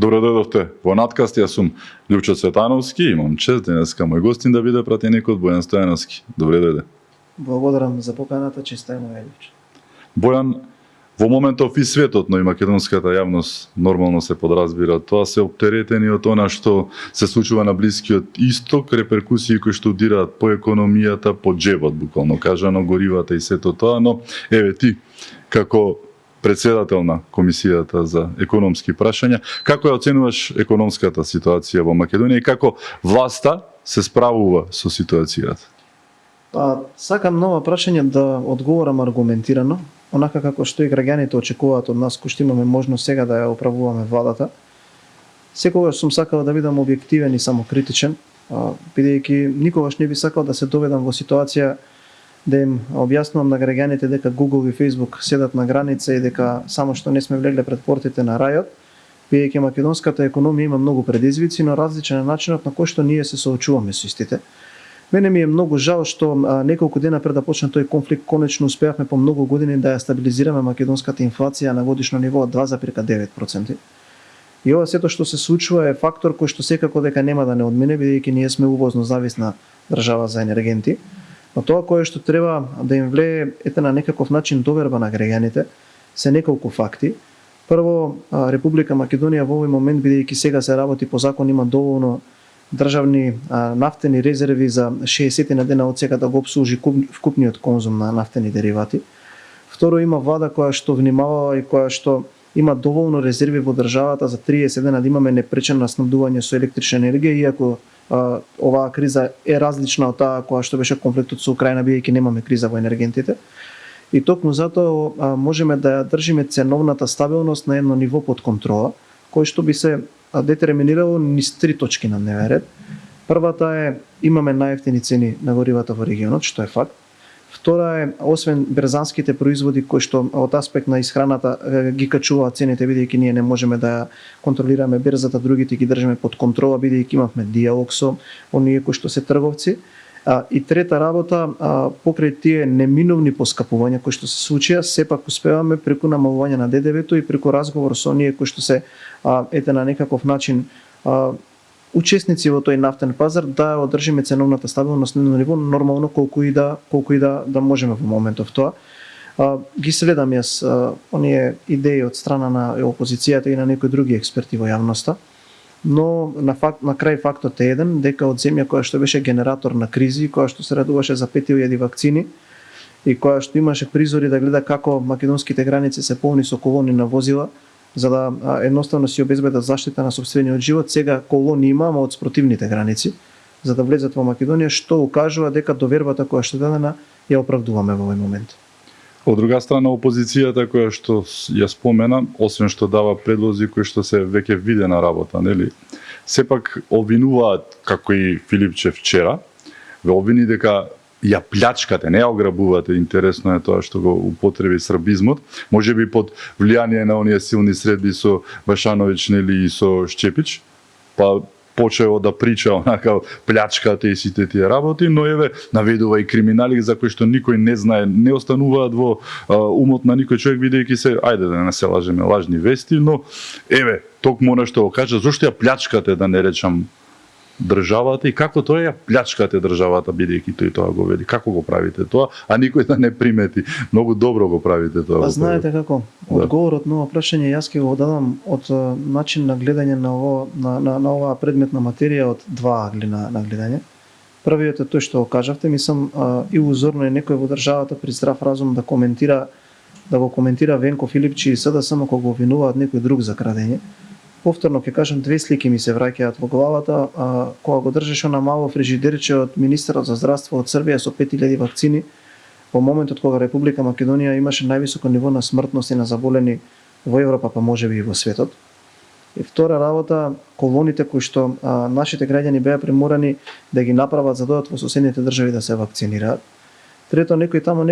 Добро дојдовте во Надкаст, јас сум Лјупчо Цветановски, имам чест денеска мој гостин да биде пратеник од Бојан Стојановски. Добре дојде. Благодарам за поканата, честа е моја Лјупчо. Бојан, во моментов и светот, но и македонската јавност нормално се подразбира тоа, се оптеретени од она што се случува на Блискиот Исток, реперкусии кои што удираат по економијата, по џебот, буквално кажано, горивата и сето тоа, но еве ти, како председател на Комисијата за економски прашања, како ја оценуваш економската ситуација во Македонија и како власта се справува со ситуацијата? Сакам нова прашање да одговорам аргументирано, онака како што и граѓаните очекуваат од нас, кои што имаме можност сега да ја управуваме владата. Секогаш сум сакал да бидам објективен и самокритичен, бидејќи никогаш не би сакал да се доведам во ситуација да им објаснувам на граѓаните дека Google и Facebook седат на граница и дека само што не сме влегле пред портите на рајот, бидејќи македонската економија има многу предизвици, но различен е начинот на кој што ние се соочуваме со истите. Мене ми е многу жал што неколку дена пред да почне тој конфликт конечно успеавме по многу години да ја стабилизираме македонската инфлација на годишно ниво од 2,9%. И ова сето што се случува е фактор кој што секако дека нема да не одмине, бидејќи ние сме увозно зависна држава за енергенти. Но тоа кое што треба да им влее на некаков начин доверба на граѓаните се неколку факти. Прво, Република Македонија во овој момент, бидејќи сега се работи по закон, има доволно државни нафтени резерви за 60 на дена од сега да го обслужи вкупниот конзум на нафтени деривати. Второ, има влада која што внимава и која што има доволно резерви во државата за 30 дена да имаме непречено снабдување со електрична енергија, иако оваа криза е различна од таа која што беше конфликтот со Украина, бидејќи немаме криза во енергентите. И токму затоа можеме да ја држиме ценовната стабилност на едно ниво под контрола, кој што би се детерминирало низ 3 точки на дневен ред. Првата е имаме најевтини цени на горивата во регионот, што е факт. Втора е, освен берзанските производи кои што од аспект на исхраната ги качуваат цените, бидејќи ние не можеме да ја контролираме берзата, другите ги држиме под контрола, бидејќи имавме диалог со оние кои што се трговци. И трета работа, покрај тие неминовни поскапувања кои што се случија, сепак успеваме преку намалување на ДДВ-то и преку разговор со оние кои што се на некаков начин учесници во тој нафтен пазар да одржиме ценовната стабилност на едно ниво нормално колку и да можеме во моментов тоа. Ги следам јас оние идеи од страна на опозицијата и на некои други експерти во јавноста, но на крај фактот е еден, дека од земја која што беше генератор на кризи, која што се радуваше за 5000 вакцини и која што имаше призори да гледа како македонските граници се полни со колони на возила, за да едноставно си обезбедат заштита на сопствениот живот, сега колони има, ама од спротивните граници, за да влезат во Македонија, што укажува дека довербата која што дадена ја оправдуваме во овој момент. Од друга страна, опозицијата која што ја спомена, освен што дава предлози кои што се веќе видена работа, нели? Сепак обвинуваат, како и Филипче вчера, ве обвини дека ја плячкате, не ја ограбувате, интересно е тоа што го употреби србизмот, можеби под влијание на оние силни средби со Башановиќ, нели, и со Шчепич, па почео да прича онака плячкате и сите тие работи, но еве наведува и криминали за кои што никој не знае, не остануваат во умот на никој човек, бидејќи се, ајде да не се лажеме, лажни вести, но еве, токму она што го кажа, зошто ја плячкате, да не речам, државата и како тоа ја плячкате државата, бидејќи тој тоа го вели, како го правите тоа, а никој да не примети. Многу добро го правите тоа. Па знаете како, одговорот на ова прашање јас ќе го дадам од начин на гледање на оваа предметна материја од два агли на гледање. Првиот е тој што го кажавте, мислам илузорно е некој во државата при здрав разум да го коментира Венко Филипчи и СДСМ кога го обвинуваат некој друг за крадење. Повторно ќе кажам, две слики ми се враќаат во главата, кога го држеше на мало фрижидерче од министерот за здравство од Србија со 5000 вакцини, во моментот кога Република Македонија имаше највисоко ниво на смртност и на заболени во Европа, па можеби и во светот. И втора работа, колоните кои што нашите граѓани беа приморани да ги направат за да дојдат во соседните држави да се вакцинираат. Трето, некој тамо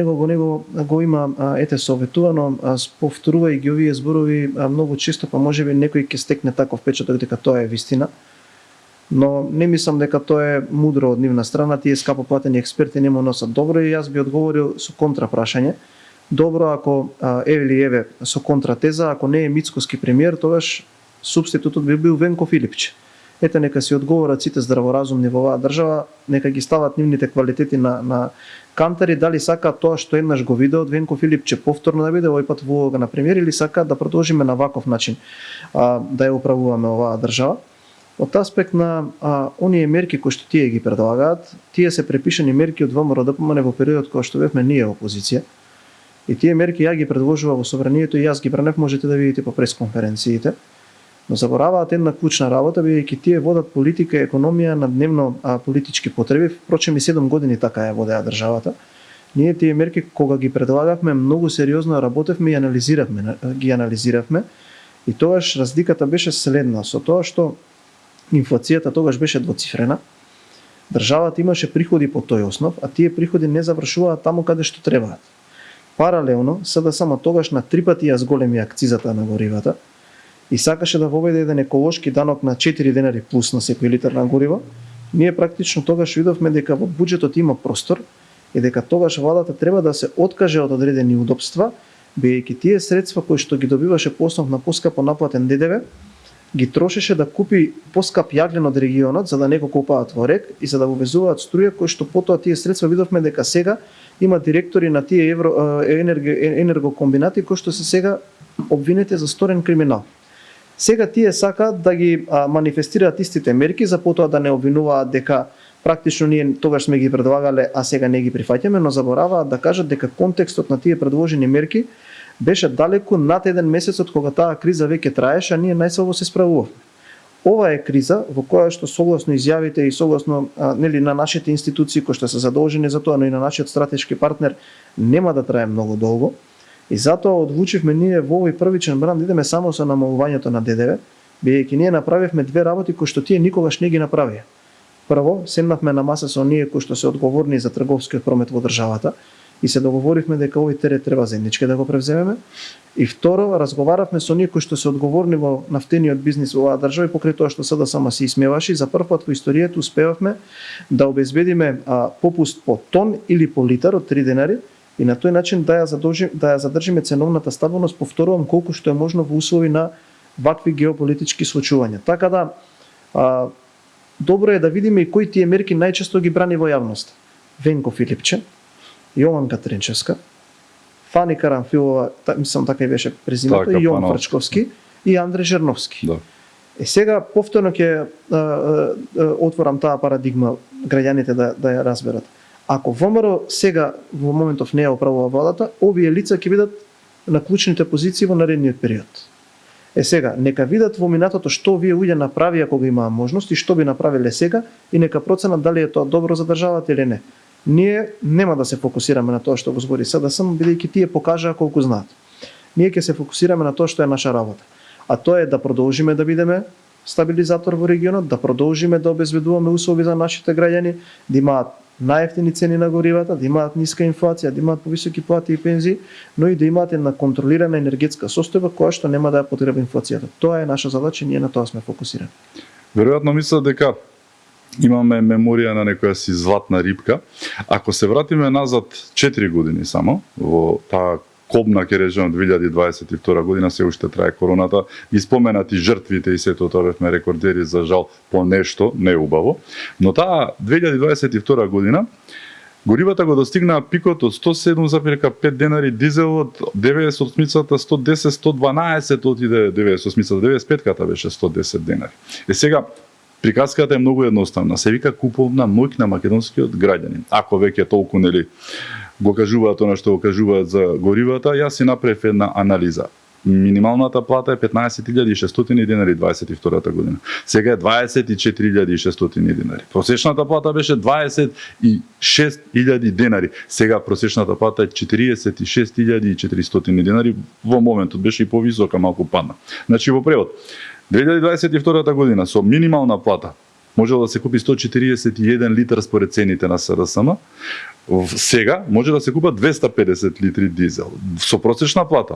го има советувано, повторува и ги овие зборови многу често, па можеби некој ќе стекне таков впечаток дека тоа е вистина. Но не мислам дека тоа е мудро од нивна страна, тие скапо платени експерти не му носат добро и јас би одговорил со контрапрашање. Добро ако еве со контратеза, ако не е Мицкоски премиер, тогаш супститутот би бил Венко Филипче. Ете, нека си одговорат сите здраворазумни во оваа држава, нека ги стават нивните квалитети на кантари, дали сака тоа што еднаш го виде од Венко Филипче повторно да биде овој пат во улога на премиер, или сака да продолжиме на ваков начин да ја управуваме оваа држава. Од аспект на оние мерки кои што тие ги предлагаат, тие се препишани мерки од ВМРО-ДПМН во периодот кога што бевме ние опозиција. И тие мерки ја ги предложува во собранието и јас ги пренев, можете да видите по пресконференциите. Но забораваат една клучна работа, бидејќи тие водат политика и економија на дневно политички потреби, впрочем и 7 години така ја водеа државата. Ние тие мерки кога ги предлагавме многу сериозно работевме и ги анализиравме и тогаш разликата беше следна со тоа што инфлацијата тогаш беше двоцифрена. Државата имаше приходи по тој основ, а тие приходи не завршуваат таму каде што требаат. Паралелно, само тогаш на 3 пати ја зголеми акцизата на горивата и сакаше да воведе еден еколошки данок на 4 денари плюс на секој литар на гориво. Ние практично тогаш видовме дека во буџетот има простор и дека тогаш владата треба да се откаже од одредени удобства, бидејќи тие средства кои што ги добиваше по основ на поскапо наплатен ДДВ, ги трошеше да купи поскап јаглен од регионот за да не го копаат во рек и за да го везуваат струја, кои што потоа тие средства видовме дека сега има директори на тие енергокомбинати кои што се сега обвинети за сторен криминал. Сега тие сакаат да ги манифестираат истите мерки за потоа да не обвинуваат дека практично ние тогаш сме ги предлагале, а сега не ги прифаќаме, но забораваат да кажат дека контекстот на тие предложени мерки беше далеку над еден месец од кога таа криза веќе траеше, а ние најслабо се справувавме. Ова е криза во која што согласно изјавите и согласно на нашите институции кои што се задолжени за тоа, но и на нашиот стратешки партнер, нема да трае многу долго. И затоа одлучивме ние во овој првичен бран да идеме само со намалувањето на ДДВ, бидејќи ние направивме две работи кои што тие никогаш не ги направија. Прво, седнавме на маса со оние кои што се одговорни за трговскиот промет во државата и се договоривме дека овој терет треба заеднички да го превземеме. И второ, разговаравме со оние кои што се одговорни во нафтениот бизнис во оваа држава и покрај тоа што sada сама се исмеваше, за прв пат во историјата успевавме да обезбедиме попуст по тон или по литар од 3 денари и на тој начин да ја задржиме ценовната стабилност, повторувам, колку што е можно во услови на вакви геополитички случувања. Така да добро е да видиме и кои тие мерки најчесто ги брани во јавност. Венко Филипче, Јованка Тренчевска, Фани Карамфилова, мислам така и беше презимето, и Јован Фрчковски и Андре Жерновски. Да. Сега повторно ќе отворам таа парадигма граѓаните да ја разберат. Ако ВМРО сега во моментов не ја управува владата, овие лица ќе бидат на клучните позиции во наредниот период. Сега, нека видат во минатото што овие луѓе направија кога имаа можност и што би направиле сега и нека проценат дали е тоа добро за државата или не. Ние нема да се фокусираме на тоа што го збори СДСМ, бидејќи тие покажаа колку знаат. Ние ќе се фокусираме на тоа што е наша работа. А тоа е да продолжиме да бидеме стабилизатор во регионот, да продолжиме да обезбедуваме услови за нашите граѓани, да имаат најевтини цени на горивата, да имаат ниска инфлација, да имаат повисоки плати и пензии, но и да имаат една контролирана енергетска состојба која што нема да ја потреба инфлацијата. Тоа е наша задача и ние на тоа сме фокусирани. Веројатно мислам дека имаме меморија на некоја си златна рибка. Ако се вратиме назад 4 години само, во таа кобна ќе речеме 2022 година, се уште трае короната, ги споменати жртвите и сето тоа бевме рекордери за жал по нешто неубаво, но таа 2022 година горивата го достигнаа пикот од 107,5 денари, дизелот 98-мицата 110, 112 отиде 98-мицата, 95-ката беше 110 денари. Сега приказката е многу едноставна. Се вика куповна моќ на македонскиот граѓанин. Ако веќе толку го кажуваат она што го кажуваат за горивата, јас си направив една анализа. Минималната плата е 15.600 денари 22 година. Сега е 24.600 денари. Просечната плата беше 26.000 денари. Сега просечната плата е 46.400 денари. Во моментот беше и повисока, малку падна. Значи во превод 2022 година со минимална плата може да се купи 141 литар според цените на СДСМ. Сега може да се купат 250 литри дизел. Со просечна плата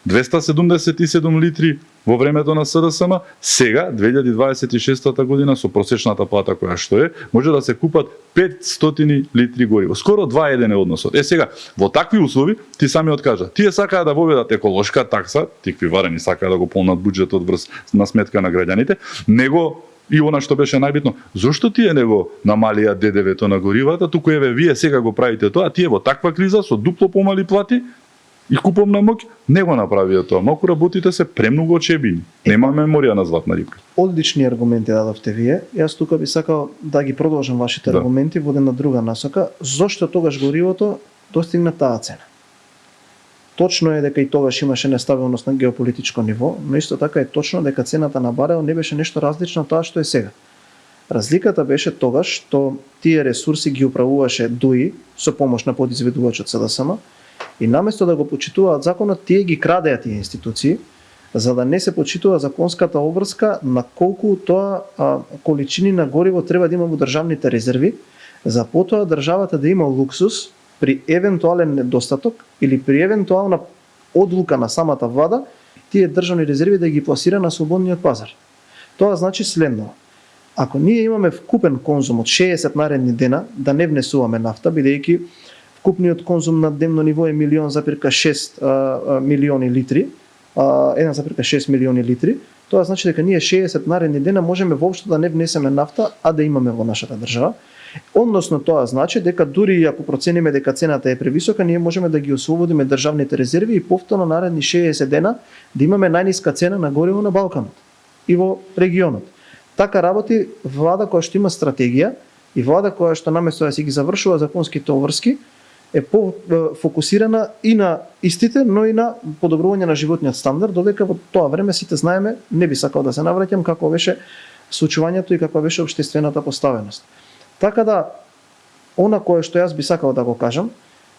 277 литри во времето на СДСМ, сега 2026 година со просечната плата која што е, може да се купат 500 литри гориво, скоро 2:1 е односот. Сега во такви услови ти самиот кажа, тие сакаат да воведат еколошка такса, тикви варени сакаат да го полнат буџетот врз на сметка на граѓаните, него и она што беше најбитно, зошто тие не го намалија ДДВ-то на горивата, туку еве вие сега го правите тоа, тие во таква криза со дупло помали плати и куповна моќ не го направија тоа. Малку работите се премногу очебини. Нема меморија на златна рибка. Одлични аргументи дадовте вие. Јас тука би сакал да ги продолжам вашите аргументи во една друга насока. Зошто тогаш горивото достигна таа цена? Точно е дека и тогаш имаше нестабилност на геополитичко ниво, но исто така е точно дека цената на барел не беше нешто различно од тоа што е сега. Разликата беше тогаш што тие ресурси ги управуваше ДУИ со помош на подизведувачот СДСМ и наместо да го почитуваат законот, тие ги крадеа тие институции, за да не се почитува законската обврска на колку тоа количини на гориво треба да има во државните резерви, за потоа државата да има луксус при евентуален недостаток или при евентуална одлука на самата влада, тие државни резерви да ги пласира на слободниот пазар. Тоа значи следно. Ако ние имаме вкупен конзум од 60 наредни дена, да не внесуваме нафта, бидејќи вкупниот конзум на дневно ниво е 1,6 милиони литри, 1,6 милиони литри, тоа значи дека ние 60 наредни дена можеме воопшто да не внесеме нафта, а да имаме во нашата држава. Односно тоа значи дека дури и ако процениме дека цената е превисока, ние можеме да ги ослободиме државните резерви и повторно наредни 60 дена да имаме најниска цена на гориво на Балканот и во регионот. Така работи влада која што има стратегија и влада која што наместо да си ги завршува законските обврски е фокусирана и на истите, но и на подобрување на животниот стандард, додека во тоа време сите знаеме, не би сакал да се навраќам како беше случувањето и каква беше општествената поставеност. Така да, она кое што јас би сакал да го кажам,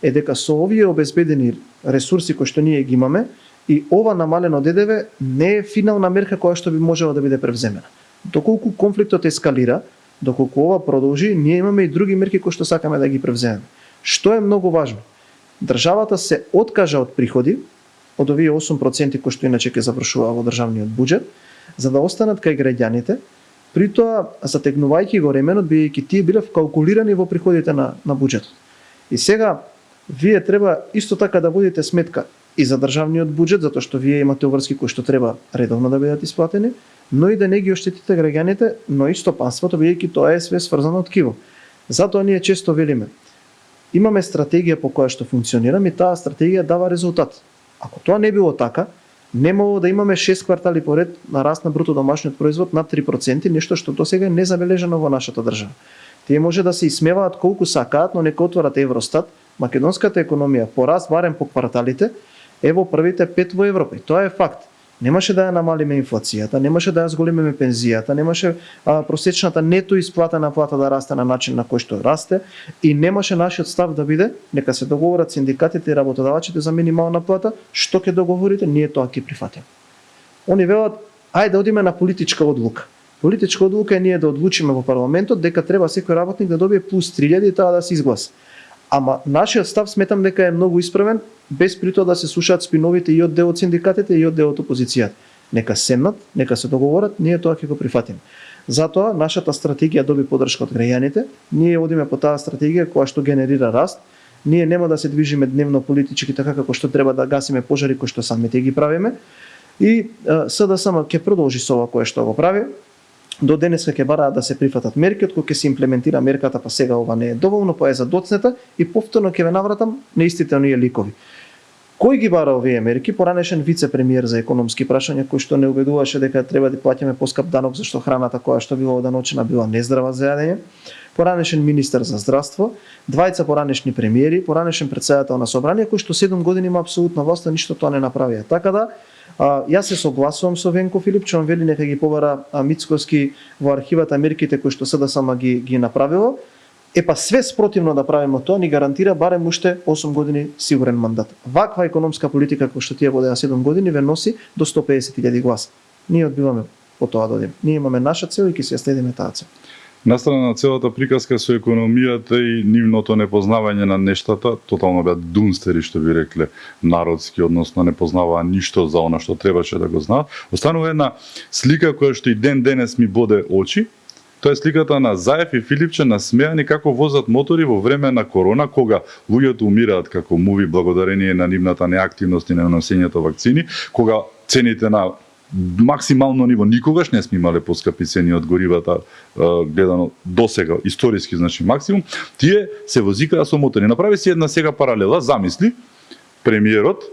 е дека со овие обезбедени ресурси кои што ние ги имаме и ова намалено ДДВ не е финална мерка која што би можела да биде превземена. Доколку конфликтот ескалира, доколку ова продолжи, ние имаме и други мерки кои што сакаме да ги превземеме. Што е многу важно? Државата се откажа од приходи, од овие 8% кои што иначе ќе завршува во државниот буџет, за да останат кај граѓаните, при тоа затегнувајќи го ременот, бидејќи тие биле вкалкулирани во приходите на буџетот. И сега вие треба исто така да водите сметка и за државниот буџет, затоа што вие имате обврски кои што треба редовно да бидат исплатени, но и да не ги оштетите граѓаните, но и стопанството, бидејќи тоа е све сврзано од ткиво. Затоа ние често велиме, имаме стратегија по која што функционираме и таа стратегија дава резултат. Ако тоа не било така, немало да имаме 6 квартали поред на раст на бруто домашниот производ над 3%, нешто што досега е незабележано во нашата држава. Тие може да се исмеваат колку сакаат, но нека отворат Евростат, македонската економија по раст барем по кварталите е во првите 5 во Европа. И тоа е факт. Немаше да ја намалиме инфлацијата, немаше да ја зголемиме пензијата, немаше просечната нето исплатена плата да расте на начин на кој што расте и немаше нашиот став да биде нека се договорат синдикатите и работодавачите за минимална плата, што ќе договорите, ние тоа ќе прифатиме. Они велат, ајде да одиме на политичка одлука. Политичка одлука е ние да одлучиме во парламентот дека треба секој работник да добие плюс 3000 и таа да се изгласа. Ама нашиот став сметам дека е многу исправен, без при тоа да се слушаат спиновите и од дел од синдикатите и од дел од опозицијата. Нека седнат, нека се договорат, ние тоа ќе го прифатиме. Затоа нашата стратегија доби поддршка од граѓаните, ние одиме по таа стратегија која што генерира раст, ние нема да се движиме дневно политички така како што треба да гасиме пожари кои што самите ги правиме и СДСМ ќе продолжи со ова кое што го прави. До денеска ќе бараат да се прифатат мерки, од кои ќе се имплементира мерката, па сега ова не е доволно, па е задоцнета и повторно ќе ве навратам на истите оние ликови. Кој ги бара овие мерки? Поранешен вице-премиер за економски прашања кој што не убедуваше дека треба да плаќаме поскап данок зашто храната која што била оданочена била нездрава за јадење. Поранешен министер за здравство, двајца поранешни премиери, поранешен претседател на собрание кој што 7 години има апсолутна власт, ништо тоа не направија. Така да јас се согласувам со Венко Филипче, он вели нека ги побара Мицкоски во архивата мерките кои што СДСМ ги направило. Па све спротивно да правиме тоа ни гарантира барем уште 8 години сигурен мандат. Ваква економска политика која што тие водеа 7 години ве носи до 150.000 гласа. Ние одбиваме по тоа да одиме. Ние имаме наша цел и ќе се следиме таа цел. Настрана на целата приказка со економијата и нивното непознавање на нештата, тотално беа дунстери, што би рекле народски, односно не познаваа ништо за она што требаше да го знаат. Останува една слика која што и ден денес ми боде очи. Тоа е сликата на Заев и Филипче насмеани како возат мотори во време на корона, кога луѓето умираат како муви благодарение на нивната неактивност и на носењето вакцини, кога цените на максимално ниво, никогаш не сме имале поскапи цени од горивата гледано досега, историски, значи максимум, тие се возикаа со мотори. Направи си една сега паралела, замисли, премиерот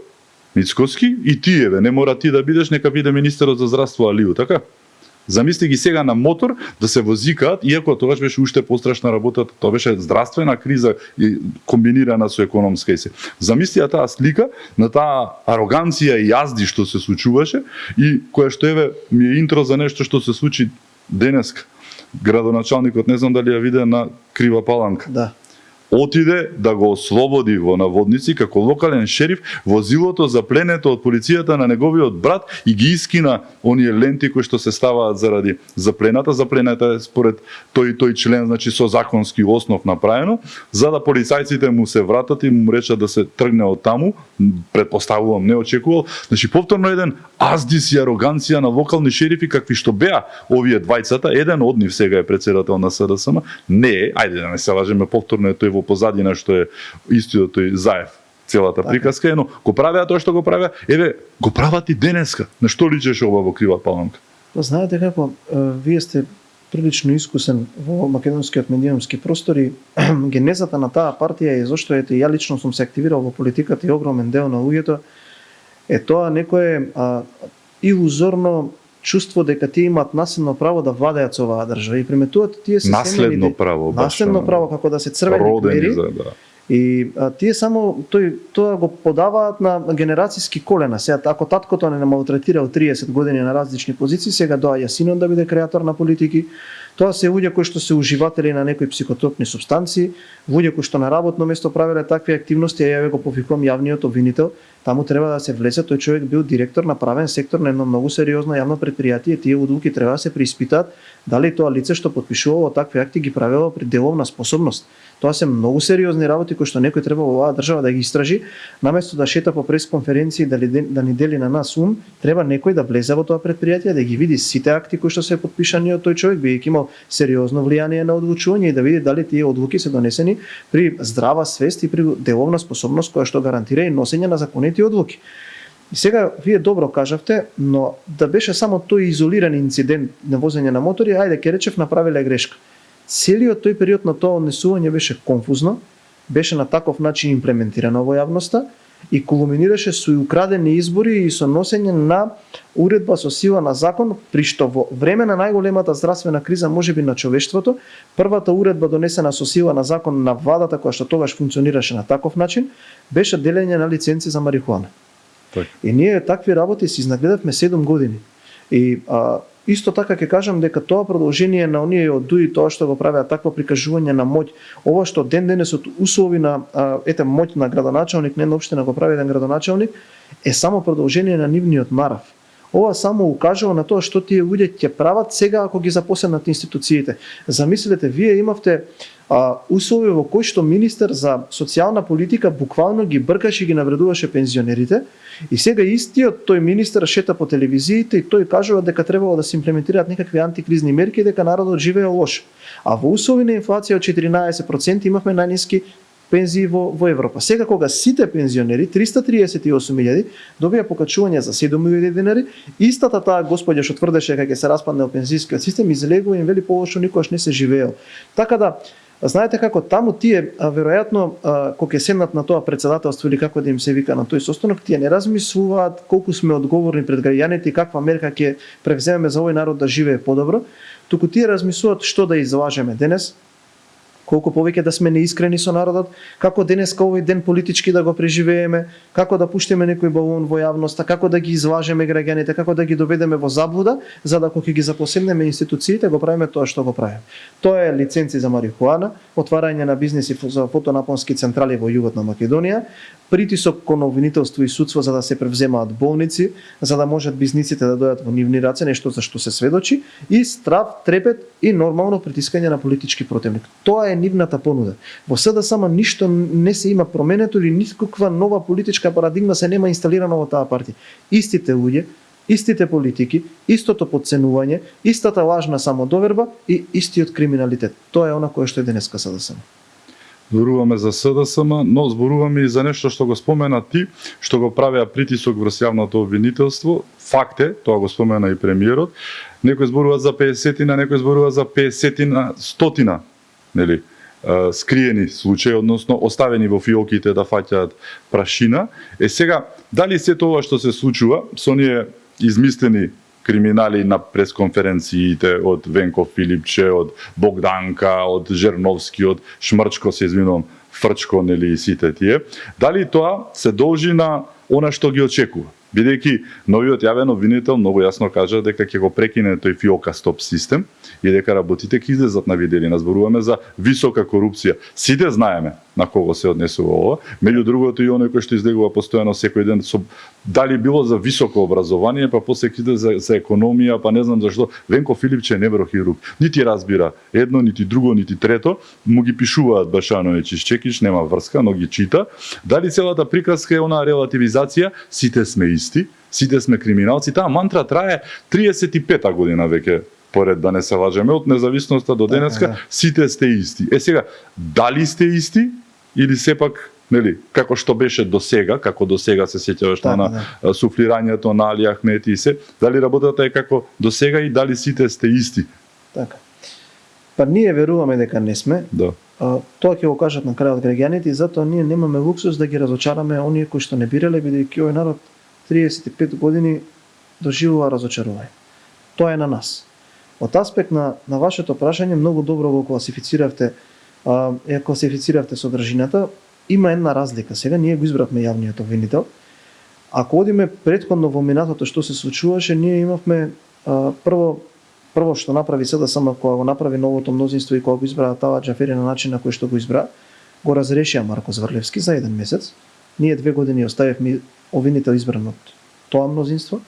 Мицкоски и тие, не мора ти да бидеш, нека биде министерот за здравство Алиу, така? Замисли ги сега на мотор да се возикаат, иако тогаш беше уште пострашна работата, тоа беше здравствена криза и комбинирана со економска и се. Замисли таа слика на таа ароганција и јазди што се случуваше и која што еве ми е интро за нешто што се случи денеска. Градоначалникот, не знам дали ја виде на Крива Паланка. Да. Отиде да го ослободи во наводници како локален шериф возилото запленето од полицијата на неговиот брат и ги искина оние ленти кои што се ставаат заради заплената. Заплената е според тој член, значи со законски основ направено, за да полицајците му се вратат и му речат да се тргне од таму. Предпоставувам, не очекувал. Значи повторно еден аздис и ароганција на локални шерифи какви што беа овие двајцата. Еден од нив сега е председател на СДСМ. Не е, ајде да не се лажеме, повторно е тој во позадина што е истиот тој Заев. Целата приказка е, но го правеа тоа што го правеа, еве, го прават и денеска. На што личеше ова во Крива Паланка? Па знаете како, вие сте прилично искусен во македонскиот медиумски простор и генезата на таа партија и зашто ете ја лично сум се активирал во политиката и огромен дел на луѓето е тоа некое илузорно чувство дека тие имаат наследно право да владеат со оваа држава и приметуваат тие се наследно право, наследно право како да се црвени кмери. И тие само тоа го подаваат на генерацијски колена. Сега ако таткото не малтретирал 30 години на различни позиции, сега доаѓа синот да биде креатор на политики. Тоа се луѓе кои што се уживатели на некои психотропни супстанции, луѓе кои што на работно место правеле такви активности, ја го повикувам јавниот обвинител, таму треба да се влезе, тој човек бил директор на правен сектор на едно многу сериозно јавно предпријатие, тие одлуки треба да се преиспитаат дали тоа лице што потпишувало такви акти ги правело при деловна способност. Тоа се многу сериозни работи кои што некој треба во оваа држава да ги истражи, наместо да шета по пресконференции да ни дели на нас ум, треба некој да влезе во тоа предпријатие, да ги види сите акти кои што се потпишани од тој човек, бидејќи имал сериозно влијание на одлучување и да види дали тие одлуки се донесени при здрава свест и при деловна способност која што гарантира и носење на законити одлуки. И сега вие добро кажавте, но да беше само тој изолиран инцидент на возење на мотори, ајде ке речев направиле грешка. Целиот тој период на тоа однесување беше конфузно, беше на таков начин имплементирано во јавноста и кулминираше со украдени избори и со носење на уредба со сила на закон, при што во време на најголемата здравствена криза можеби на човештвото, првата уредба донесена со сила на закон на владата која што тогаш функционираше на таков начин, беше делење на лиценци за марихуана. Так. И ние такви работи си изнагледавме 7 години. И исто така ќе кажам дека тоа продолжение на оние од ДУИ, тоа што го правеа такво прикажување на моќ, ова што ден денесот услови на моќ на градоначалник, не на општина го прави еден градоначалник, е само продолжение на нивниот нарав. Ова само укажува на тоа што тие луѓе ќе прават сега ако ги запоследнат институциите. Замислете, вие имавте услови во кои што министер за социјална политика буквално ги бркаше и ги навредуваше пензионерите. И сега истиот тој министер шета по телевизиите и тој кажува дека требало да се имплементираат некакви антикризни мерки дека народот живее лошо. А во услови на инфлација од 14% имавме најниски пензии во Европа. Сега кога сите пензионери, 338.000, добија покачување за 7.000 динари, истата таа господја што тврдеше дека ќе се распадне пензискиот систем, излегува и вели полошо никогаш не се живеел. Така да, знаете како таму тие веројатно кога ќе седнат на тоа председателство или како да им се вика на тој состанок, тие не размислуваат колку сме одговорни пред граѓаните и каква мерка ќе превземеме за овој народ да живее подобро, туку тие размислуваат што да излажеме денес, колку повеќе да сме неискрени со народот, како денеска овој ден политички да го преживееме, како да пуштиме некој балон во јавноста, како да ги излажеме граѓаните, како да ги доведеме во заблуда, за да кога ги запоседнеме институциите, го правиме тоа што го правиме. Тоа е лиценци за марихуана, отварање на бизнеси за фотонапонски централи во југот на Македонија, притисок кон обвинителство и судство за да се превземаат болници, за да можат бизнисите да дојдат во нивни раце, нешто за што се сведочи, и страв, трепет и нормално притискање на политички противник. Тоа е нивната понуда. Во СДСМ ништо не се има променето или никаква нова политичка парадигма се нема инсталирана во таа партија. Истите луѓе, истите политики, истото подценување, истата лажна самодоверба и истиот криминалитет. Тоа е она кое што е денеска СДСМ. Зборуваме за СДСМ, но зборуваме и за нешто што го спомена ти, што го правеа притисок врз јавното обвинителство. Факт е, тоа го спомена и премиерот. Некој зборува за 50-тина, некој зборува за 50-тина, 100-тина, нели? Скриени случаи, односно оставени во фиоките да фаќаат прашина. Сега, дали се тоа што се случува со оние измислени криминали на пресконференциите од Венко Филипче, од Богданка, од Жерновски, од Шмрчко, се извинувам, Фрчко, нели и сите тие, дали тоа се должи на она што ги очекува? Бидејќи новиот јавен обвинител многу јасно кажа дека ќе го прекине тој фиока стоп систем и дека работите ќе излезат на виделина. Зборуваме за висока корупција. Сите знаеме на кого се однесува ова. Меѓу другото и оној кој што излегува постојано секој ден со дали било за високо образование, па после ќе иде за економија, па не знам зашто. Венко Филипче е неврохирург. Нити разбира едно, нити друго, нити трето. Му ги пишуваат Башановиќ и Чекич, нема врска, но ги чита. Дали целата приказка е онаа релативизација, сите сме исти, сите сме криминалци. Таа мантра трае 35-та година веќе, поред да не се лажеме, од независноста до денеска, сите сте исти. Сега, дали сте исти или сепак, нели, како што беше до сега, како до сега се сеќаваш на суфлирањето на Али Ахмети и се, дали работата е како до сега и дали сите сте исти? Така. Па ние веруваме дека не сме. Да. Тоа ќе го кажат на крајот граѓаните и затоа ние немаме луксус да ги разочараме оние кои што не бирале, бидејќи овој народ 35 години доживува разочарување. Тоа е на нас. Од аспект на вашето прашање, многу добро го класифициравте содржината. Има една разлика. Сега ние го избравме јавниот обвинител. Ако одиме претходно во минатото што се случуваше, ние имавме прво што направи СДСМ кога го направи новото мнозинство и кога го избра Талат Џафери на начин на кој што го избра, го разрешија Марко Зврлевски за 1 месец. Ние 2 години оставивме обвинител избран од тоа мнозинство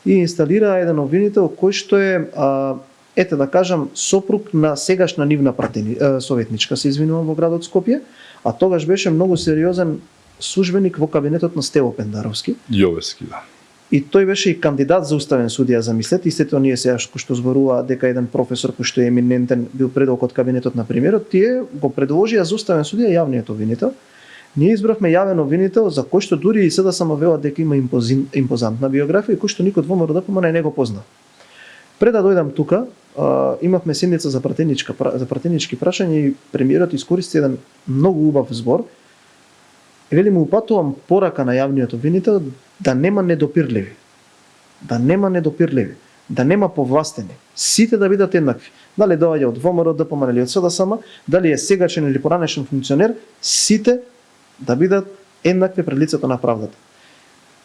и инсталираа еден обвинител кој што е, ете да кажам, сопруг на сегашна нивна советничка, се извинувам, во градот Скопје, а тогаш беше многу сериозен службеник во кабинетот на Стево Пендаровски. Јовески, да. И тој беше и кандидат за уставен судија, замислете, истите оние сега што зборува дека еден професор кој што е еминентен бил предок од кабинетот на премиерот, тие го предложија за уставен судија јавниот обвинител. Ние избравме јавен обвинител за кој што дури и СДСМ велат дека има импозантна биографија и кој што никој во ВМРО-ДПМН не го позна. Пред да дојдам тука, имавме седница за пратенички прашања и премиерот искористи еден многу убав збор. Вели му упатувам порака на јавниот обвинител да нема недопирливи. Да нема повластени. Сите да бидат еднакви. Дали доаѓа од ВМРО, ДПМН или од СДСМ, дали е сегачен или поранешен функционер, сите да бидат еднакви пред лицето на правдата.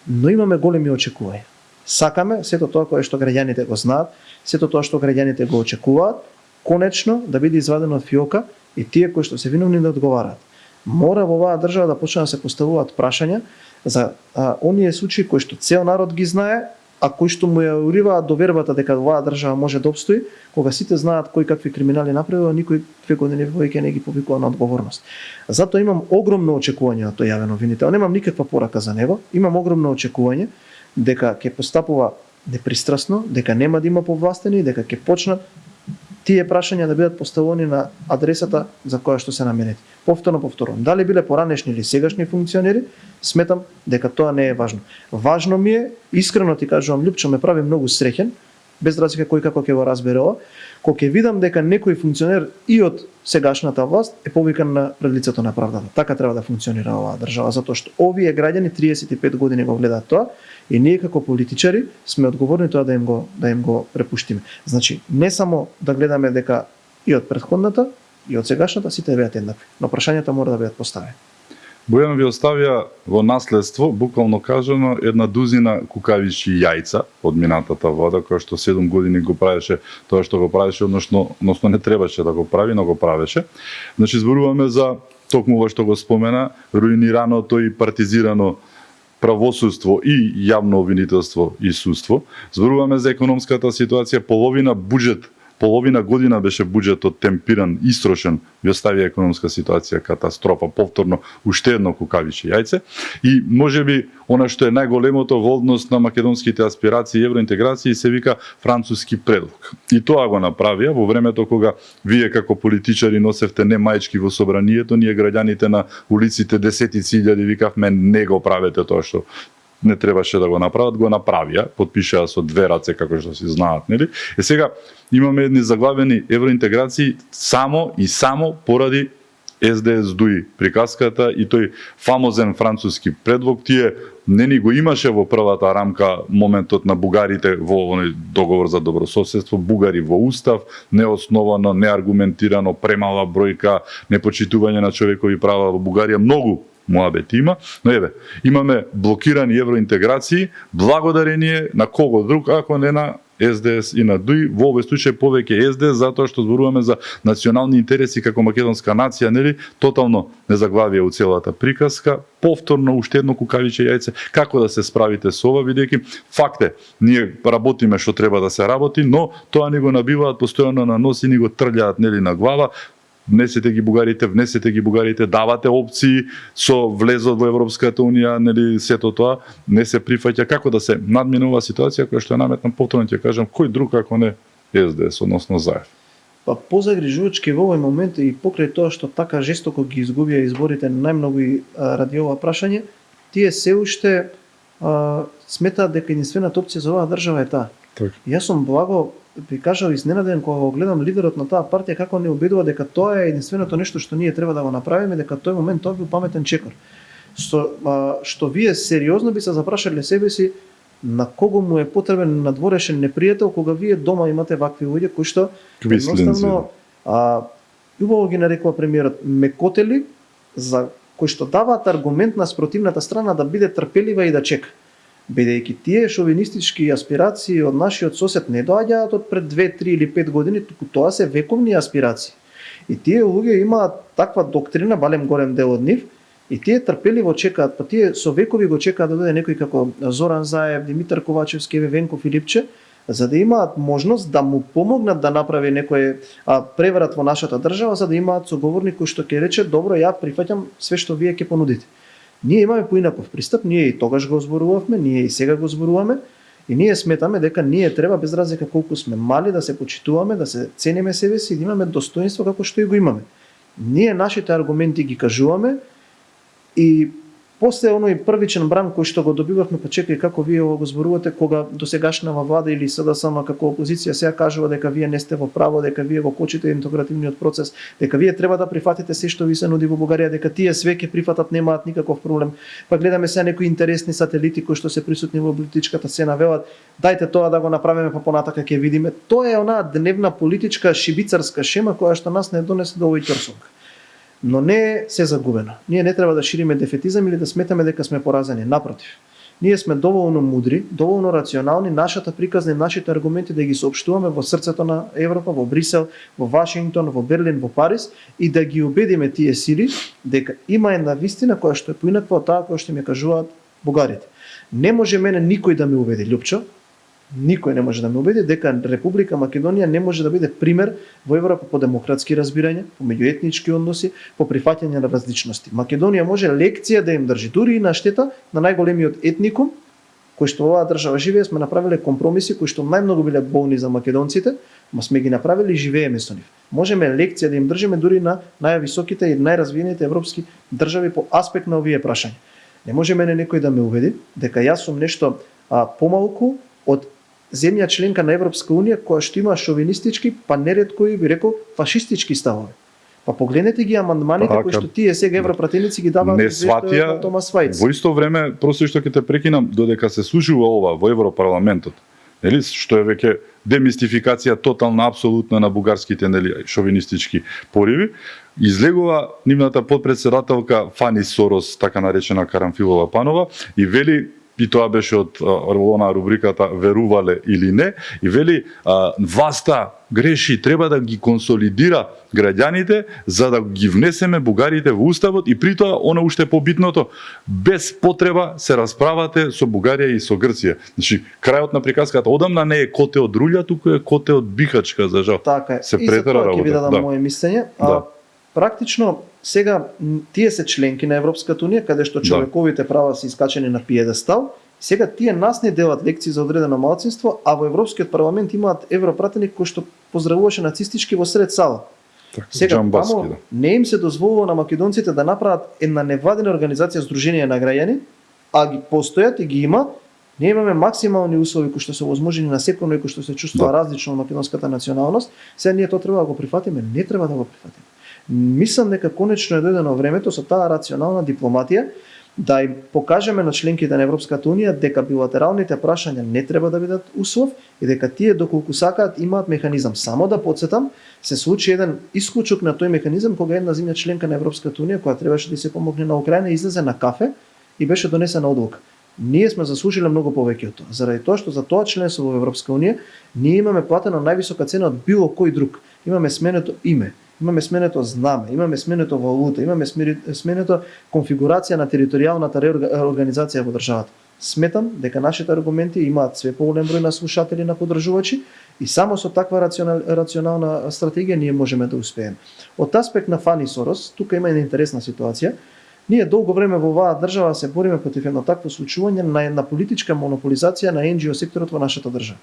Но имаме големи очекувања. Сакаме сето тоа кое што граѓаните го знаат, сето тоа што граѓаните го очекуваат, конечно да биде извадено од фиока и тие кои што се виновни да одговараат. Мора во оваа држава да почнат да се поставуваат прашања за оние случаи кои што цел народ ги знае, а кои што му ја уриваат довербата дека оваа држава може да обстои, кога сите знаат кој какви криминали направил, никој 2 години веќе не ги повикува на одговорност. Затоа имам огромно очекување од тој јавен обвинител. Немам никаква порака за него, имам огромно очекување дека ќе постапува непристрасно, дека нема да има повластени, дека ќе почнат тие прашања да бидат поставени на адресата за која што се наменети. Повторно, дали биле поранешни или сегашни функционери, сметам дека тоа не е важно. Важно ми е, искрено ти кажувам, Лјупчо ме прави многу среќен, без разлика кој како ќе го разбере ова, кога ќе видам дека некој функционер и од сегашната власт е повикан на пред лицето на правдата. Така треба да функционира оваа држава, затоа што овие граѓани 35 години го гледаат тоа и ние како политичари сме одговорни тоа да им го препуштиме. Значи, не само да гледаме дека и од претходната и од сегашната сите бидат еднакви, но прашањата мора да бидат поставени. Бојан ви оставија во наследство, буквално кажано, една дузина кукавичи јајца од минатата влада, која што 7 години го правеше тоа што го правеше, односно не требаше да го прави, но го правеше. Значи, зборуваме за токму во што го спомена, руинираното и партизирано правосудство и јавно обвинителство и судство. Зборуваме за економската ситуација, половина година беше буџетот темпиран, истрошен, ви остави економска ситуација катастрофа, повторно уште едно кукавиче јајце. И можеби она што е најголемото во однос на македонските аспирации и евроинтеграции се вика француски предлог. И тоа го направија во времето кога вие како политичари носевте не мајчки во собранието, ние граѓаните на улиците десетици илјади викавме не го правете тоа што не требаше да го направат, го направија, потпишаа со две раце како што си знаат, нели? Е сега имаме едни заглавени евроинтеграции само поради СДС дуи приказката и тој фамозен француски предлог. Тие не ни го имаше во првата рамка моментот на бугарите во оној договор за добрососедство, бугари во устав, неосновано, неаргументирано, премала бројка, непочитување на човекови права во Бугарија, многу муабети има, но имаме блокирани евроинтеграции, благодарение на кого друг, ако не на СДС и на ДУИ, во овој случај повеќе СДС, затоа што зборуваме за национални интереси како македонска нација, нели, тотално незаглавие у целата приказка, повторно уште едно кукавиче јајце, како да се справите со ова, бидејќи факт е, ние работиме што треба да се работи, но тоа ни го набиваат постојано на нос и ни го трљаат, нели, на глава. Внесете ги бугарите, давате опции со влезот во Европската унија, нели, сето тоа не се прифаќа. Како да се надмине оваа ситуација која што е наметна, повторно ќе кажам, кој друг ако не СДС, односно ЗАЕВ? Па позагрижувачки во овој момент и покрај тоа што така жестоко ги изгубија изборите најмногу и ради ова прашање, тие се уште сметаат дека единствената опција за оваа држава е таа. Так. Јас сум благо би кажал изненаден кога го гледам лидерот на таа партија како не убедува дека тоа е единственото нешто што ние треба да го направиме, дека тој момент тоа бил паметен чекор. Што вие сериозно би се запрашале себе си на кого му е потребен надворешен непријател кога вие дома имате вакви луѓе кои што едноставно убаво ги нарекува премиерот мекотели за кои што даваат аргумент на спротивната страна да биде трпелива и да чека. Бидејќи тие шовинистички аспирации од нашиот сосед не доаѓаат од пред 2, 3 или 5 години, туку тоа се вековни аспирации. И тие луѓе имаат таква доктрина, балем голем дел од нив, и тие трпеливо чекаат, па тие со векови го чекаат да дојде некој како Зоран Заев, Димитар Ковачевски, Венко Филипче, за да имаат можност да му помогнат да направи некој преврат во нашата држава, за да имаат соговорник кој што ќе рече, добро, ја прифаќам све што вие ќе понудите. Ние имаме поинаков пристап, ние и тогаш го зборувавме, ние и сега го зборуваме, и ние сметаме дека ние треба без разлика колку сме мали да се почитуваме, да се цениме себе си и да имаме достоинство како што и го имаме. Ние нашите аргументи ги кажуваме и после оној првичен бран кој што го добивавме, па чекај како вие го зборувате кога досегашната влада или СДСМ како опозиција сега кажува дека вие не сте во право, дека вие го кочите интегративниот процес, дека вие треба да прифатите се што ви се нуди во Бугарија, дека тие све ќе прифатат, немаат никаков проблем. Па гледаме сега некои интересни сателити кои што се присутни во политичката сцена, велат дајте тоа да го направиме, па понатака ќе видиме. Тоа е онаа дневна политичка шибицарска шема која што нас не донесе до овој ќрсок. Но не се загубено. Ние не треба да шириме дефетизам или да сметаме дека сме поразени. Напротив, ние сме доволно мудри, доволно рационални, нашата приказна и нашите аргументи да ги соопштуваме во срцето на Европа, во Брисел, во Вашингтон, во Берлин, во Париз и да ги убедиме тие сили дека има една вистина која што е поинаква од таа која што ми кажуваат бугарите. Не може мене никој да ме убеди, Лјупчо, никој не може да ме убеди дека Република Македонија не може да биде пример во Европа по демократски разбирања, по меѓуетнички односи, по прифаќање на различности. Македонија може лекција да им држи дури и на штета на најголемиот етникум кој што оваа држава живее. Сме направиле компромиси кои што најмногу биле болни за македонците, но сме ги направили и живееме со нив. Можеме лекција да им држиме дури на највисоките и најразвиените европски држави по аспект на овие прашања. Не може мене некој да ме убеди дека јас сум нешто помалку од земја членка на Европска унија која што има шовинистички, па неретко и би рекол фашистички ставови. Па погледнете ги амандманите кои што тие сега европратеници ги даваат не сватија Томас Вајц. Во исто време, просто што ќе те прекинам, додека се слушува ова во Европарламентот, нели, што е веќе демистификација тотална, апсолутна на бугарските, нели, шовинистички пориви, излегува нивната подпредседателка Фани Сорос, така наречена Карамфилова Панова, и вели и тоа беше од она рубриката верувале или не, и вели власта греши, треба да ги консолидира граѓаните за да ги внесеме бугарите во уставот, и притоа она уште побитното, без потреба се расправате со Бугарија и со Грција. Значи крајот на приказката одамна не е коте од рулја, туку е коте од бихачка, за жал. Така е. Се и претера за тоа ќе ви работа. дадам моје мислење. Практично сега тие се членки на Европската унија каде што човековите права се искачени на пиедестал. Сега тие нас не делат лекции за одредено малцинство, а во Европскиот парламент имаат европратеник кој што поздравуваше нацистички во сред сала. Сега таму не им се дозволува на македонците да направат една невладина организација Сдружение на граѓани, а ги постојат и ги има. Не имаме максимални услови кои што се возможни на секој кој што се чувствува различно од македонската националност. Сега ние тоа треба да го прифатиме, не треба да го прифатиме. Мислам дека конечно е дојдено времето со таа рационална дипломатија да им покажеме на членките на Европската унија дека билатералните прашања не треба да бидат услов и дека тие доколку сакаат имаат механизам. Само да потсетам, се случи еден исклучок на тој механизам кога една земја членка на Европската унија која требаше да се помогне на Украина излезе на кафе и беше донесена одлука. Ние сме заслужиле многу повеќе од тоа, заради тоа што за тоа членство во Европска унија ние имаме платено највисока цена од било кој друг. Имаме сменето име, имаме сменето знаме, имаме сменето валута, имаме сменето конфигурација на територијалната реорганизација во државата. Сметам дека нашите аргументи имаат све поголем број на слушатели, на поддржувачи, и само со таква рационална стратегија ние можеме да успееме. Од аспект на Фани Сорос, тука има една интересна ситуација. Ние долго време во оваа држава се бориме против едно такво случување на една политичка монополизација на NGO секторот во нашата држава.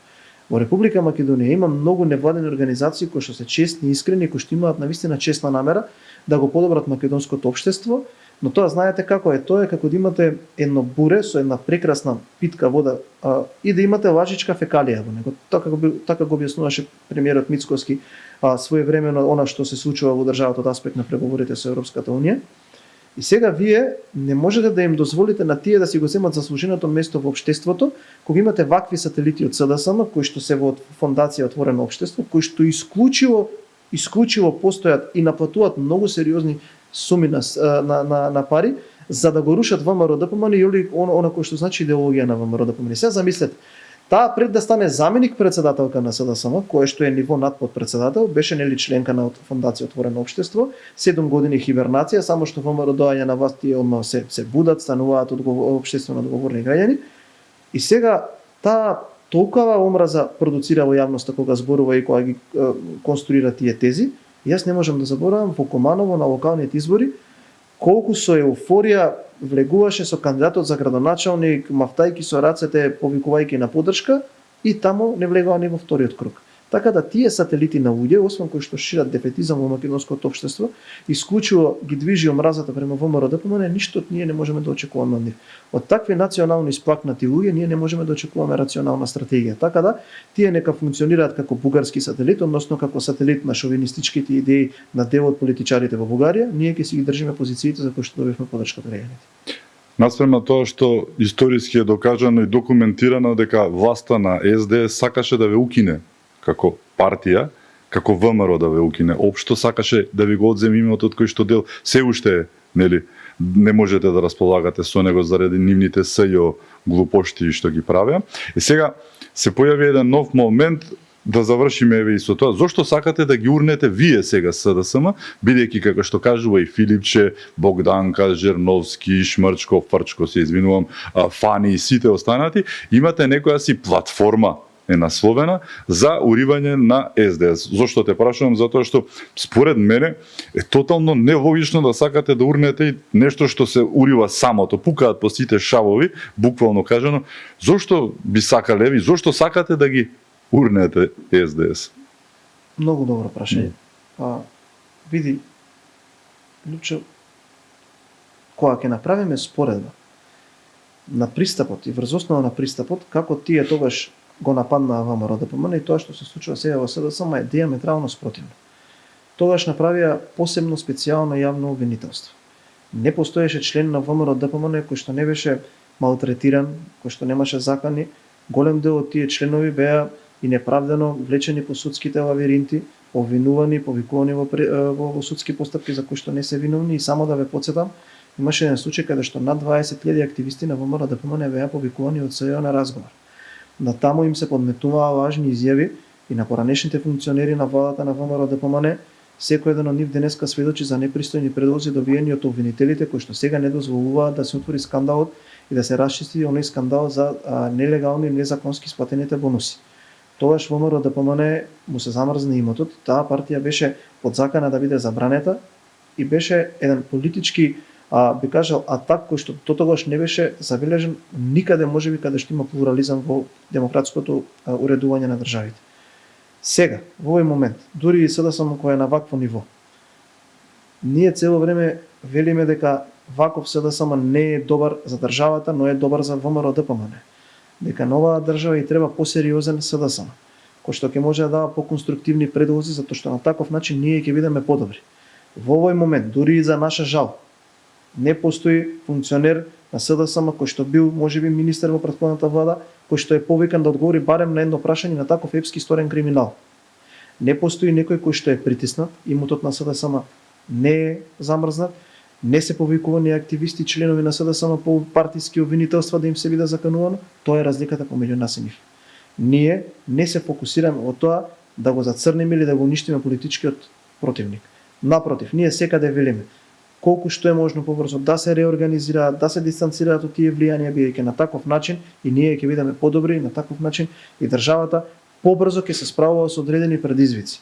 Во Република Македонија има многу невладени организации кои што се честни и искрени, кои што имаат навистина честна намера да го подобрат македонското општество, но тоа знаете како е, тоа е како да имате едно буре со една прекрасна питка вода и да имате лажичка фекалија во него. Така го објаснуваше премиерот Мицкоски своевремено она што се случува во државата од аспект на преговорите со Европската унија. И сега вие не можете да им дозволите на тие да си го земат заслуженото место во општеството, кога имате вакви сателити од СДСМ кои што се во фондација Отворено општество, кои што исклучиво постојат и наплатуваат многу сериозни суми на пари за да го рушат ВМРО ДПМН или она кој што значи идеологија на ВМРО ДПМН. Сега замислете, таа пред да стане заменик председателка на СДСМ, кој што е ниво над подпредседател, беше нели членка на фондација Отворено општество, 7 години хибернација, само што ВМРО доаѓа на власт и одма се будат, стануваат општествено одговорни граѓани. И сега таа толкова омраза продуцира во јавноста кога зборува и кога ги конструира тие тези. Јас не можам да заборавам во Команово на локалните избори колку со еуфорија влегуваше со кандидатот за градоначалник, мафтајки со рацете, повикувајќи на поддршка, и таму не влегува ни во вториот круг. Така да тие сателити на луѓе, освен кои што шират дефетизам во македонското општество, исклучиво ги движи омразата према ВМРО ДПМН, ништо од ние не можеме да очекуваме од нив. Од такви национално исплакнати луѓе ние не можеме да очекуваме рационална стратегија. Така да тие нека функционираат како бугарски сателит, односно како сателит на шовинистичките идеи на дел од политичарите во Бугарија, ние ќе си ги држиме позициите за кои што добивме поддршка од граѓаните. Насprema тоа што историски е докажано и документирано дека власта на СДС сакаше да ве укине како партија, како ВМРО да ве укине, општо сакаше да ви го одземе именот од кој што дел се уште нели не можете да располагате со него заради нивните СЈО глупошти што ги правеа. И сега се појави еден нов момент да завршиме еве и со тоа. Зошто сакате да ги урнете вие сега СДСМ, бидејќи како што кажува и Филипче, Богданка, Жерновски, Шмрчков, Фрчко, се извинувам, Фани и сите останати, имате некоја си платформа е насловена за уривање на СДС. Зошто те прашувам? Затоа што според мене е тотално нелогично да сакате да урнете нешто што се урива самото, пукаат по сите шавови, буквално кажано. Зошто би сакале ви, зошто сакате да ги урнете СДС? Многу добро прашање. Види, Лучо, кога ќе направиме споредба на пристапот и врз основа на пристапот, како тие тогаш го нападнаа ВМРО ДПМН и тоа што се случува сега во СДСМ е диаметрално спротивно. Тогаш направија посебно специјално јавно обвинителство. Не постоеше член на ВМРО ДПМН кој што не беше малтретиран, кој што немаше закани. Голем дел од тие членови беа и неправдано влечени по судските лавиринти, обвинувани, повикувани во судски постапки за кои што не се виновни. И само да ве потсетам, Имаше еден случај каде што над 20.000 активисти на ВМРО-ДПМНЕ беа повикувани од СЈО на разговор. На таму им се подметнуваа важни изјави и на поранешните функционери на владата на ВМРО-ДПМНЕ. Секој еден од нив денеска сведочи за непристојни предлози добиени од обвинителите кои што сега не дозволуваат да се отвори скандалот и да се расчисти оној скандал за нелегални и незаконски исплатените бонуси. Тогаш ВМРО-ДПМНЕ му се замрзна имотот, таа партија беше подсакана да биде забранета и беше еден политички би кажал атак кој што тотогаш не беше забележен никаде можеби каде што има плурализам во демократското уредување на државите. Сега, во овој момент, дури и СДСМ кој е на вакво ниво, ние цело време велиме дека ваков СДСМ не е добар за државата, но е добар за ВМРО-ДПМНЕ. Дека на оваа држава и треба посериозен СДСМ, кој што ќе може да дава поконструктивни предлози, затоа што на таков начин ние ќе бидеме подобри. Во овој момент, дури и за наша жал, не постои функционер на СДСМ кој што бил можеби министер во претходната влада, кој што е повикан да одговори барем на едно прашање на таков епски исторен криминал. Не постои некој кој што е притиснат, имотот на СДСМ не е замрзнат, не се повикувани активисти, членови на СДСМ по партиски обвинителства да им се биде заканувано, тоа е разликата помеѓу нас и нив. Ние не се фокусираме во тоа да го зацрнеме или да го уништиме политичкиот противник. Напротив, ние секаде велиме колку што е можно побрзо да се реорганизираат, да се дистанцираат од тие влијанија, бидејќи на таков начин и ние ќе бидеме подобри, и на таков начин и државата побрзо ќе се справува со одредени предизвици.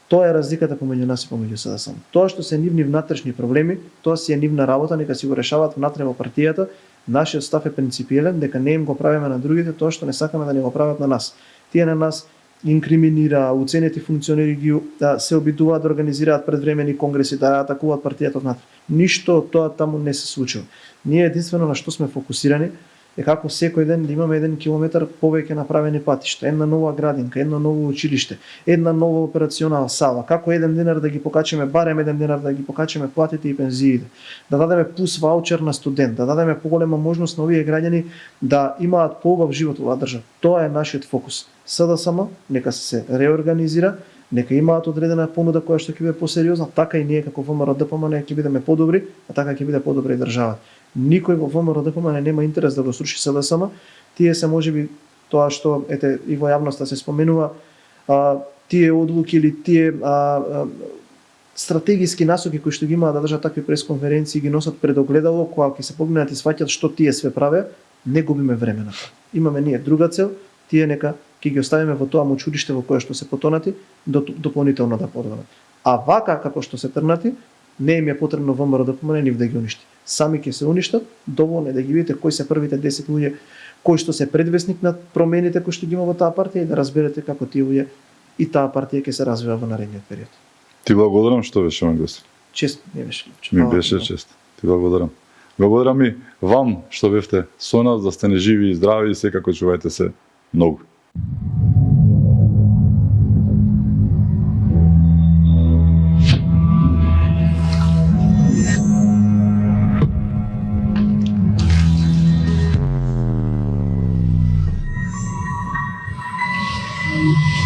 Тоа е разликата помеѓу нас и помеѓу СДСМ. Тоа што се нивни внатрешни проблеми, тоа си е нивна работа, нека си го решаваат внатре во партијата. Нашиот став е принципиелен дека не им го правиме на другите тоа што не сакаме да ни го прават на нас. Тие на нас инкриминира, уценети функционери ги се обидуваат да организираат предвремени конгреси, да атакуваат партијата однатре. Ништо од тоа таму не се случува. Ние единствено на што сме фокусирани е како секој ден да имаме 1 километар повеќе направени патишта, една нова градинка, едно ново училиште, една нова операционална сала, како 1 денар да ги покачиме, барем 1 денар да ги покачиме платите и пензиите, да дадеме плюс ваучер на студент, да дадеме поголема можност на овие граѓани да имаат поубав живот во оваа држава. Тоа е нашиот фокус. СДСМ нека се реорганизира, нека имаат одредена понуда која што ќе биде посериозна, така и ние како ВМРО-ДПМНЕ ќе бидеме подобри, а така ќе биде подобра и државата. Никој во ВМРО-ДПМНЕ нема интерес да го сруши СДСМ. Тие се можеби тоа што ете и во јавноста се споменува, тие одлуки или тие стратегиски насоки кои што ги имаат да држат такви пресконференции ги носат пред огледало, кога ќе се погледнат и сваќат што тие све праве, не губиме време на тоа. Имаме ние друга цел, тие нека ќе ги оставиме во тоа мочуриште во кое што се потонати, дополнително да подобрат. А вака како што се трнати, не им е потребно ВМРО-ДПМНЕ нив да ги уништи. Сами ќе се уништат, доволно е да ги видите кои се првите 10 луѓе кои што се предвесник на промените кои што ги има во таа партија и да разберете како тие луѓе и таа партија ќе се развива во наредниот период. Ти благодарам што беше мој гост. Чест ми беше. Ми беше чест. Ти благодарам. Благодарам и вам што бевте со нас, да сте не живи и здрави и секако чувајте се многу. Thank you.